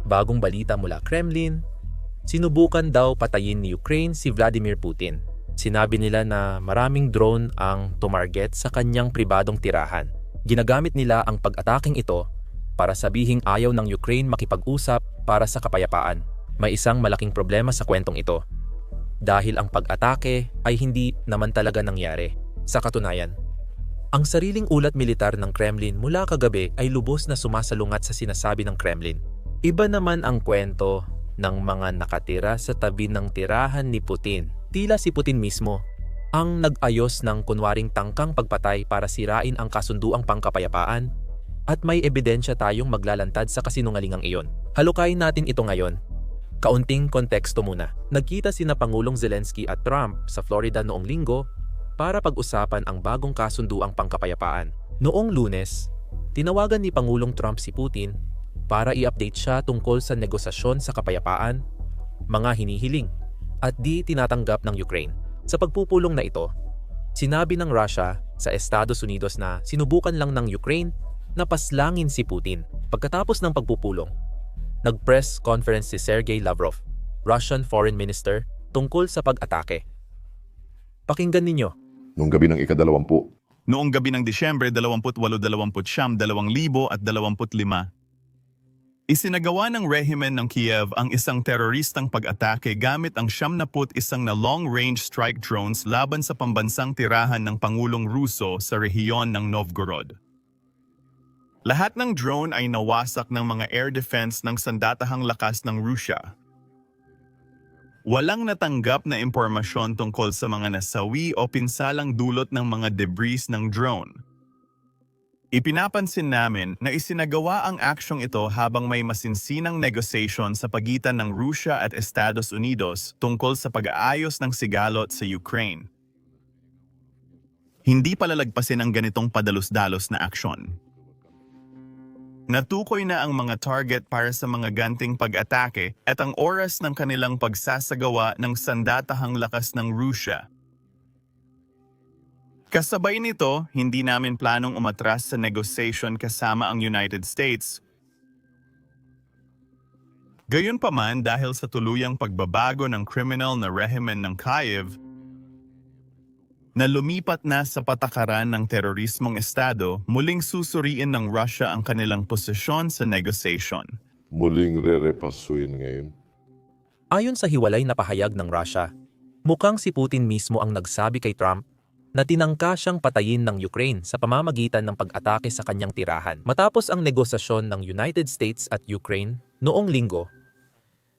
Bagong balita mula Kremlin, sinubukan daw patayin ni Ukraine si Vladimir Putin. Sinabi nila na maraming drone ang tumarget sa kanyang pribadong tirahan. Ginagamit nila ang pag-ataking ito para sabihing ayaw ng Ukraine makipag-usap para sa kapayapaan. May isang malaking problema sa kwentong ito. Dahil ang pag-atake ay hindi naman talaga nangyari. Sa katunayan, ang sariling ulat militar ng Kremlin mula kagabi ay lubos na sumasalungat sa sinasabi ng Kremlin. Iba naman ang kwento ng mga nakatira sa tabi ng tirahan ni Putin. Tila si Putin mismo ang nag-ayos ng kunwaring tangkang pagpatay para sirain ang kasunduang pangkapayapaan at may ebidensya tayong maglalantad sa kasinungalingang iyon. Halukayin natin ito ngayon. Kaunting konteksto muna. Nagkita sina Pangulong Zelensky at Trump sa Florida noong linggo para pag-usapan ang bagong kasunduang pangkapayapaan. Noong Lunes, tinawagan ni Pangulong Trump si Putin para i-update siya tungkol sa negosasyon sa kapayapaan, mga hinihiling, at di tinatanggap ng Ukraine. Sa pagpupulong na ito, sinabi ng Russia sa Estados Unidos na sinubukan lang ng Ukraine na paslangin si Putin. Pagkatapos ng pagpupulong, nag-press conference si Sergey Lavrov, Russian Foreign Minister, tungkol sa pag-atake. Pakinggan ninyo. Noong gabi ng ika-20. Noong gabi ng Disyembre 28-29, 2025, isinagawa ng rehimen ng Kiev ang isang teroristang pag-atake gamit ang 71 na long-range strike drones laban sa pambansang tirahan ng Pangulong Ruso sa rehiyon ng Novgorod. Lahat ng drone ay nawasak ng mga air defense ng sandatahang lakas ng Rusya. Walang natanggap na impormasyon tungkol sa mga nasawi o pinsalang dulot ng mga debris ng drone. Ipinapansin namin na isinagawa ang aksyong ito habang may masinsinang negosyasyon sa pagitan ng Rusya at Estados Unidos tungkol sa pag-aayos ng sigalot sa Ukraine. Hindi palalagpasin ang ganitong padalos-dalos na aksyon. Natukoy na ang mga target para sa mga ganting pag-atake at ang oras ng kanilang pagsasagawa ng sandatahang lakas ng Rusya. Kasabay nito, hindi namin planong umatras sa negosyasyon kasama ang United States. Gayunpaman, dahil sa tuluyang pagbabago ng criminal na rehimen ng Kiev, na lumipat na sa patakaran ng terorismong estado, muling susuriin ng Russia ang kanilang posisyon sa negosyasyon. Muling re-repasuin ngayon. Ayon sa hiwalay na pahayag ng Russia, mukhang si Putin mismo ang nagsabi kay Trump na tinangka siyang patayin ng Ukraine sa pamamagitan ng pag-atake sa kanyang tirahan. Matapos ang negosasyon ng United States at Ukraine noong linggo,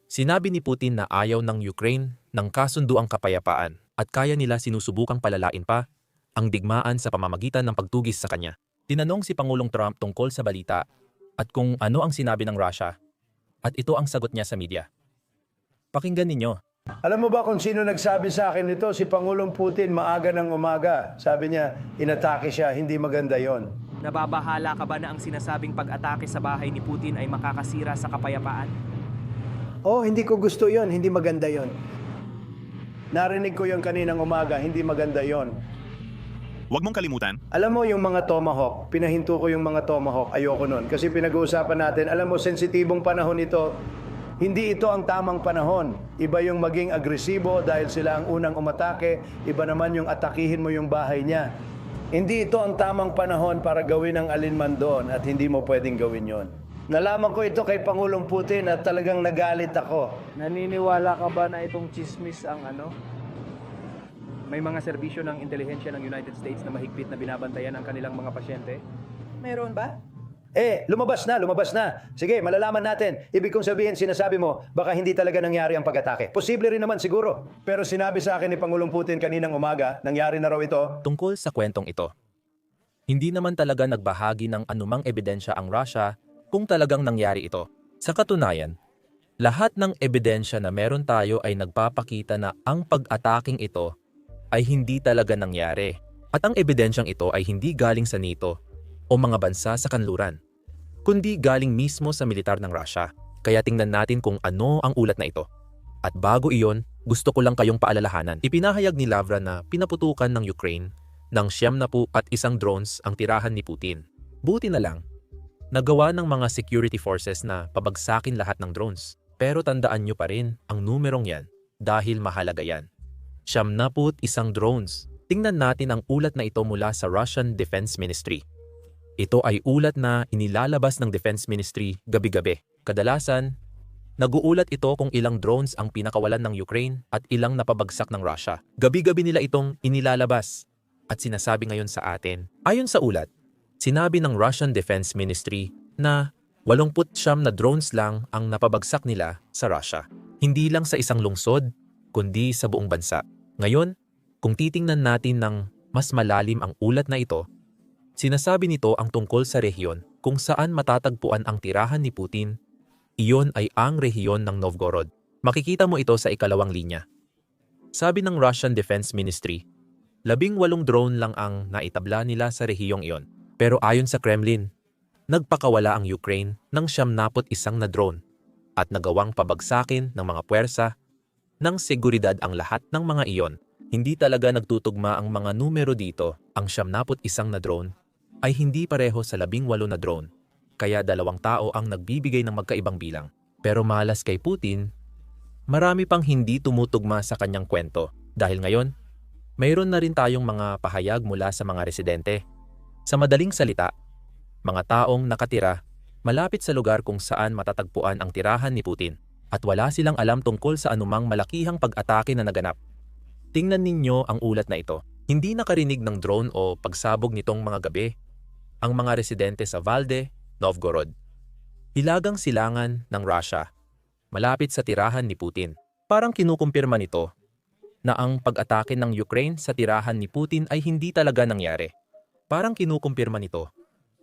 sinabi ni Putin na ayaw ng Ukraine ng kasunduang kapayapaan at kaya nila sinusubukang palalain pa ang digmaan sa pamamagitan ng pagtugis sa kanya. Tinanong si Pangulong Trump tungkol sa balita at kung ano ang sinabi ng Russia, at ito ang sagot niya sa media. Pakinggan ninyo. Alam mo ba kung sino nagsabi sa akin nito? Si Pangulong Putin, maaga ng umaga. Sabi niya, inatake siya, hindi maganda yon. Nababahala ka ba na ang sinasabing pag-atake sa bahay ni Putin ay makakasira sa kapayapaan? Oh, hindi ko gusto yon, hindi maganda yon. Narinig ko yung kaninang umaga, hindi maganda yon. Huwag mong kalimutan, Alam mo yung mga tomahawk, pinahinto ko yung mga tomahawk, ayoko nun. Kasi pinag-uusapan natin, alam mo, sensitibong panahon ito, hindi ito ang tamang panahon. Iba yung maging agresibo dahil sila ang unang umatake, iba naman yung atakihin mo yung bahay niya. Hindi ito ang tamang panahon para gawin ang alinman doon at hindi mo pwedeng gawin yon. Nalaman ko ito kay Pangulong Putin at talagang nagalit ako. Naniniwala ka ba na itong chismis ang may mga serbisyo ng intelihensya ng United States na mahigpit na binabantayan ang kanilang mga pasyente? Meron ba? Lumabas na. Sige, malalaman natin. Ibig kong sabihin, sinasabi mo, baka hindi talaga nangyari ang pag-atake. Posible rin naman siguro. Pero sinabi sa akin ni Pangulong Putin kaninang umaga, nangyari na raw ito. Tungkol sa kwentong ito, hindi naman talaga nagbahagi ng anumang ebidensya ang Russia kung talagang nangyari ito. Sa katunayan, lahat ng ebidensya na meron tayo ay nagpapakita na ang pag-ataking ito ay hindi talaga nangyari. At ang ebidensyang ito ay hindi galing sa NATO o mga bansa sa kanluran, kundi galing mismo sa militar ng Russia. Kaya tingnan natin kung ano ang ulat na ito. At bago iyon, gusto ko lang kayong paalalahanan. Ipinahayag ni Lavrov na pinaputukan ng Ukraine ng 71 drones ang tirahan ni Putin. Buti na lang, Nagawa ng mga security forces na pabagsakin lahat ng drones. Pero tandaan nyo pa rin ang numerong yan dahil mahalaga yan. 71 drones. Tingnan natin ang ulat na ito mula sa Russian Defense Ministry. Ito ay ulat na inilalabas ng Defense Ministry gabi-gabi. Kadalasan, nag-uulat ito kung ilang drones ang pinakawalan ng Ukraine at ilang napabagsak ng Russia. Gabi-gabi nila itong inilalabas at sinasabi ngayon sa atin. Ayon sa ulat, sinabi ng Russian Defense Ministry na 89 na drones lang ang napabagsak nila sa Russia. Hindi lang sa isang lungsod, kundi sa buong bansa. Ngayon, kung titingnan natin ng mas malalim ang ulat na ito, sinasabi nito ang tungkol sa rehiyon kung saan matatagpuan ang tirahan ni Putin. Iyon ay ang rehiyon ng Novgorod. Makikita mo ito sa ikalawang linya. Sabi ng Russian Defense Ministry, 18 drone lang ang naitabla nila sa rehiyong iyon. Pero ayon sa Kremlin, nagpakawala ang Ukraine ng 71 na drone at nagawang pabagsakin ng mga puwersa ng seguridad ang lahat ng mga iyon. Hindi talaga nagtutugma ang mga numero dito. Ang 71 na drone ay hindi pareho sa 18 na drone, kaya 2 tao ang nagbibigay ng magkaibang bilang. Pero malas kay Putin, marami pang hindi tumutugma sa kanyang kwento. Dahil ngayon, mayroon na rin tayong mga pahayag mula sa mga residente. Sa madaling salita, mga taong nakatira malapit sa lugar kung saan matatagpuan ang tirahan ni Putin at wala silang alam tungkol sa anumang malakihang pag-atake na naganap. Tingnan ninyo ang ulat na ito. Hindi nakarinig ng drone o pagsabog nitong mga gabi ang mga residente sa Valde, Novgorod. Hilagang silangan ng Russia, malapit sa tirahan ni Putin. Parang kinukumpirma nito na ang pag-atake ng Ukraine sa tirahan ni Putin ay hindi talaga nangyari. Parang kinukumpirma nito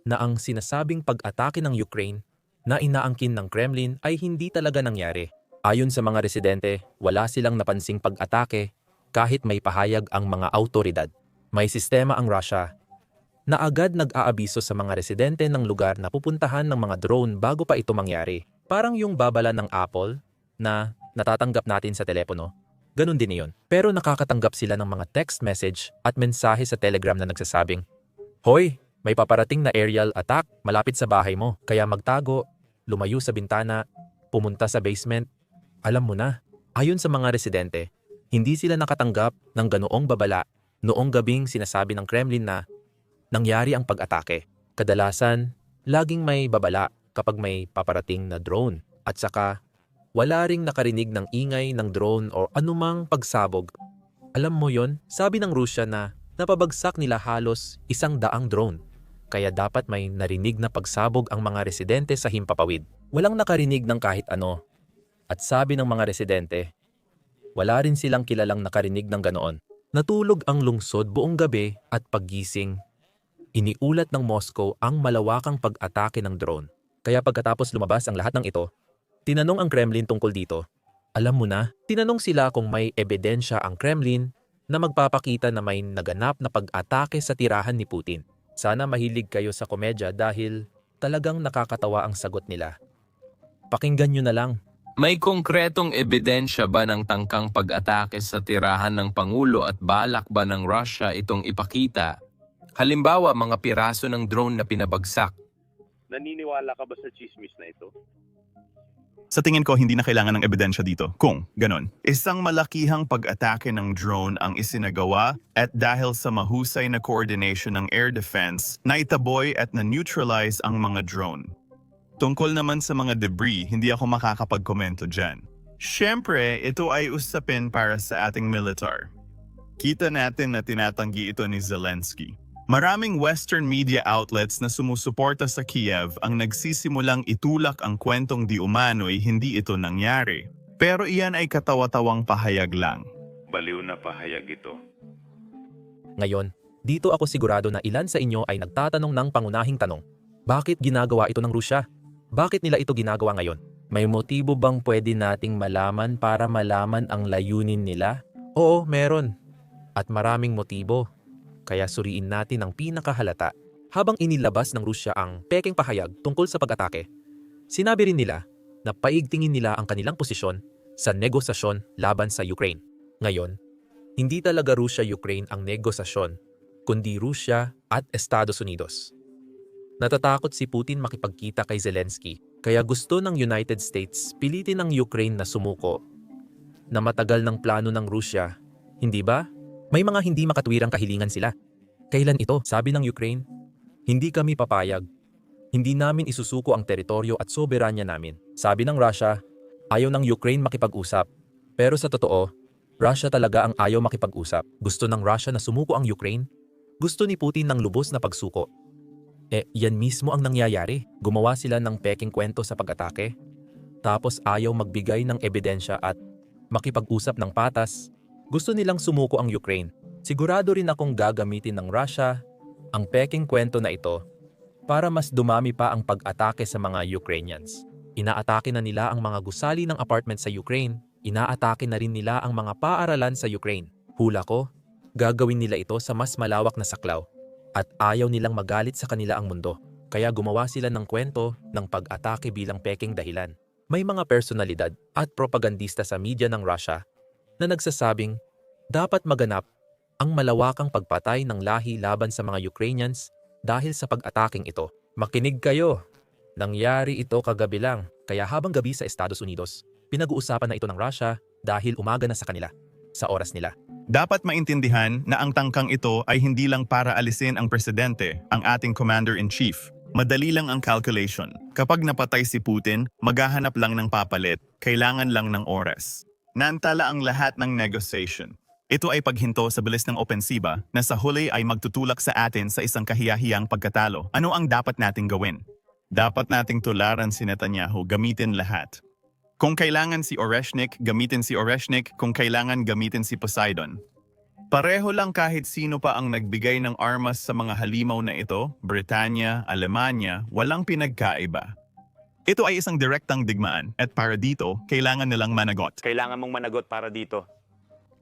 na ang sinasabing pag-atake ng Ukraine na inaangkin ng Kremlin ay hindi talaga nangyari. Ayon sa mga residente, wala silang napansing pag-atake kahit may pahayag ang mga awtoridad. May sistema ang Russia na agad nag-aabiso sa mga residente ng lugar na pupuntahan ng mga drone bago pa ito mangyari. Parang yung babala ng Apple na natatanggap natin sa telepono. Ganun din iyon. Pero nakakatanggap sila ng mga text message at mensahe sa Telegram na nagsasabing, "Hoy, may paparating na aerial attack malapit sa bahay mo, kaya magtago, lumayo sa bintana, pumunta sa basement." Alam mo na, ayon sa mga residente, hindi sila nakatanggap ng ganoong babala noong gabing sinasabi ng Kremlin na nangyari ang pag-atake. Kadalasan, laging may babala kapag may paparating na drone at saka wala ring nakarinig ng ingay ng drone o anumang pagsabog. Alam mo yon, sabi ng Rusya na napabagsak nila halos 100 drone. Kaya dapat may narinig na pagsabog ang mga residente sa himpapawid. Walang nakarinig ng kahit ano. At sabi ng mga residente, wala rin silang kilalang nakarinig ng ganoon. Natulog ang lungsod buong gabi at paggising, iniulat ng Moscow ang malawakang pag-atake ng drone. Kaya pagkatapos lumabas ang lahat ng ito, tinanong ang Kremlin tungkol dito. Alam mo na, tinanong sila kung may ebidensya ang Kremlin na magpapakita na may naganap na pag-atake sa tirahan ni Putin. Sana mahilig kayo sa komedya dahil talagang nakakatawa ang sagot nila. Pakinggan nyo na lang. May konkretong ebidensya ba ng tangkang pag-atake sa tirahan ng Pangulo at balak ba ng Russia itong ipakita? Halimbawa, mga piraso ng drone na pinabagsak. Naniniwala ka ba sa chismis na ito? Sa tingin ko, hindi na kailangan ng ebidensya dito. Kung ganon, isang malakihang pag-atake ng drone ang isinagawa at dahil sa mahusay na coordination ng air defense, naitaboy at na-neutralize ang mga drone. Tungkol naman sa mga debris, hindi ako makakapag-komento dyan. Siyempre, ito ay usapin para sa ating militar. Kita natin na tinatanggi ito ni Zelensky. Maraming Western media outlets na sumusuporta sa Kiev ang nagsisimulang itulak ang kwentong di umano'y hindi ito nangyari. Pero iyan ay katawa-tawang pahayag lang. Baliw na pahayag ito. Ngayon, dito ako sigurado na ilan sa inyo ay nagtatanong ng pangunahing tanong. Bakit ginagawa ito ng Rusya? Bakit nila ito ginagawa ngayon? May motibo bang pwede nating malaman para malaman ang layunin nila? Oo, meron. At maraming motibo. Kaya suriin natin ang pinakahalata. Habang inilabas ng Rusya ang pekeng pahayag tungkol sa pag-atake, sinabi rin nila na paigtingin nila ang kanilang posisyon sa negosasyon laban sa Ukraine. Ngayon, hindi talaga Rusya-Ukraine ang negosasyon, kundi Rusya at Estados Unidos. Natatakot si Putin makipagkita kay Zelensky, kaya gusto ng United States pilitin ang Ukraine na sumuko. Na matagal ng plano ng Rusya, hindi ba? May mga hindi makatwirang kahilingan sila. Kailan ito? Sabi ng Ukraine, hindi kami papayag. Hindi namin isusuko ang teritoryo at soberanya namin. Sabi ng Russia, ayaw ng Ukraine makipag-usap. Pero sa totoo, Russia talaga ang ayaw makipag-usap. Gusto ng Russia na sumuko ang Ukraine? Gusto ni Putin ng lubos na pagsuko. Yan mismo ang nangyayari. Gumawa sila ng peking kwento sa pag-atake. Tapos ayaw magbigay ng ebidensya at makipag-usap ng patas. Gusto nilang sumuko ang Ukraine. Sigurado rin akong gagamitin ng Russia ang peking kwento na ito para mas dumami pa ang pag-atake sa mga Ukrainians. Inaatake na nila ang mga gusali ng apartment sa Ukraine. Inaatake na rin nila ang mga paaralan sa Ukraine. Hula ko, gagawin nila ito sa mas malawak na saklaw. At ayaw nilang magalit sa kanila ang mundo. Kaya gumawa sila ng kwento ng pag-atake bilang peking dahilan. May mga personalidad at propagandista sa media ng Russia na nagsasabing dapat maganap ang malawakang pagpatay ng lahi laban sa mga Ukrainians dahil sa pag-ataking ito. Makinig kayo! Nangyari ito kagabi lang, kaya habang gabi sa Estados Unidos, pinag-uusapan na ito ng Russia dahil umaga na sa kanila, sa oras nila. Dapat maintindihan na ang tangkang ito ay hindi lang para alisin ang presidente, ang ating commander-in-chief. Madali lang ang calculation. Kapag napatay si Putin, maghahanap lang ng papalit, kailangan lang ng oras. Naantala ang lahat ng negotiation. Ito ay paghinto sa bilis ng opensiba na sa huli ay magtutulak sa atin sa isang kahiyahiyang pagkatalo. Ano ang dapat nating gawin? Dapat nating tularan si Netanyahu, gamitin lahat. Kung kailangan si Oreshnik, gamitin si Oreshnik. Kung kailangan, gamitin si Poseidon. Pareho lang kahit sino pa ang nagbigay ng armas sa mga halimaw na ito, Britanya, Alemanya, walang pinagkaiba. Ito ay isang direktang digmaan at para dito, kailangan nilang managot. Kailangan mong managot para dito.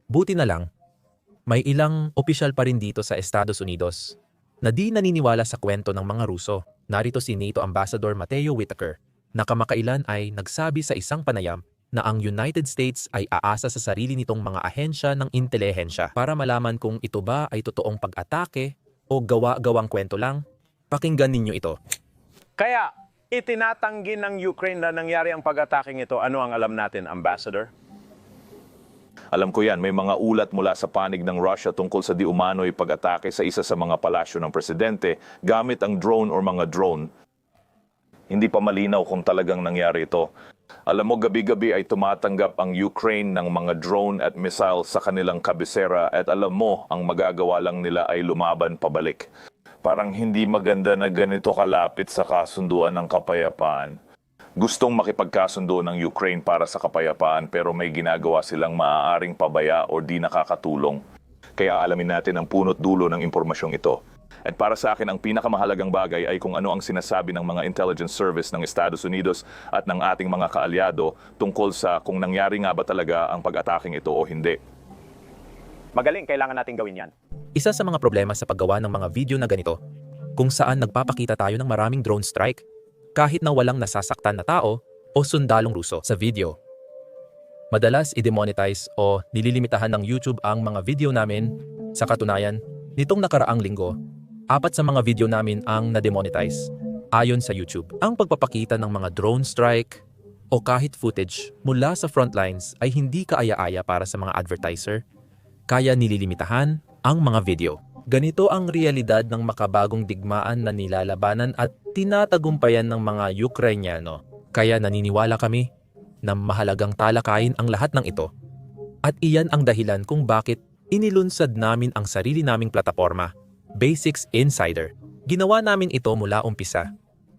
Buti na lang, may ilang opisyal pa rin dito sa Estados Unidos na di naniniwala sa kwento ng mga Ruso. Narito si NATO Ambassador Mateo Whitaker na kamakailan ay nagsabi sa isang panayam na ang United States ay aasa sa sarili nitong mga ahensya ng intelihensya para malaman kung ito ba ay totoong pag-atake o gawa-gawang kwento lang. Pakinggan ninyo ito. Kaya, itinatanggi ng Ukraine na nangyari ang pag-ataking ito. Ano ang alam natin, Ambassador? Alam ko yan, may mga ulat mula sa panig ng Russia tungkol sa di umano'y pag-atake sa isa sa mga palasyo ng presidente gamit ang drone o mga drone. Hindi pa malinaw kung talagang nangyari ito. Alam mo, gabi-gabi ay tumatanggap ang Ukraine ng mga drone at missile sa kanilang kabisera at alam mo, ang magagawa lang nila ay lumaban pabalik. Parang hindi maganda na ganito kalapit sa kasunduan ng kapayapaan. Gustong makipagkasundo ng Ukraine para sa kapayapaan pero may ginagawa silang maaaring pabaya o di nakakatulong. Kaya alamin natin ang punot dulo ng impormasyong ito. At para sa akin, ang pinakamahalagang bagay ay kung ano ang sinasabi ng mga intelligence service ng Estados Unidos at ng ating mga kaalyado tungkol sa kung nangyari nga ba talaga ang pag-ataking ito o hindi. Magaling, kailangan natin gawin yan. Isa sa mga problema sa paggawa ng mga video na ganito, kung saan nagpapakita tayo ng maraming drone strike, kahit na walang nasasaktan na tao o sundalong Ruso sa video. Madalas i-demonetize o nililimitahan ng YouTube ang mga video namin. Sa katunayan, nitong nakaraang linggo, 4 sa mga video namin ang na-demonetize. Ayon sa YouTube, ang pagpapakita ng mga drone strike o kahit footage mula sa frontlines ay hindi kaaya-aya para sa mga advertiser, kaya nililimitahan ang mga video. Ganito ang realidad ng makabagong digmaan na nilalabanan at tinatagumpayan ng mga Ukrainyano. Kaya naniniwala kami na mahalagang talakayin ang lahat ng ito. At iyan ang dahilan kung bakit inilunsad namin ang sarili naming plataforma, Basics Insider. Ginawa namin ito mula umpisa,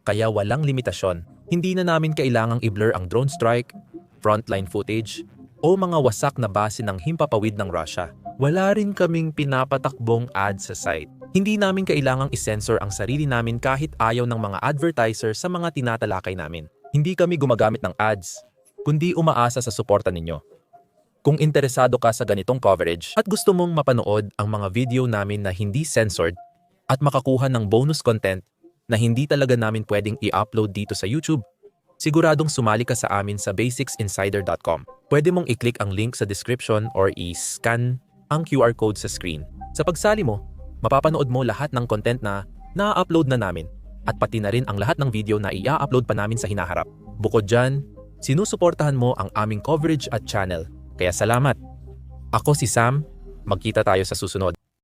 kaya walang limitasyon. Hindi na namin kailangang i-blur ang drone strike, frontline footage, o mga wasak na base ng himpapawid ng Russia. Wala rin kaming pinapatakbong ad sa site. Hindi namin kailangang i-censor ang sarili namin kahit ayaw ng mga advertiser sa mga tinatalakay namin. Hindi kami gumagamit ng ads, kundi umaasa sa suporta ninyo. Kung interesado ka sa ganitong coverage at gusto mong mapanood ang mga video namin na hindi censored at makakuha ng bonus content na hindi talaga namin pwedeng i-upload dito sa YouTube, siguradong sumali ka sa amin sa basicsinsider.com. Pwede mong i-click ang link sa description or i-scan ang QR code sa screen. Sa pagsali mo, mapapanood mo lahat ng content na na-upload na namin. at pati na rin ang lahat ng video na i-upload pa namin sa hinaharap. Bukod dyan, sinusuportahan mo ang aming coverage at channel. Kaya salamat! Ako si Sam, magkita tayo sa susunod.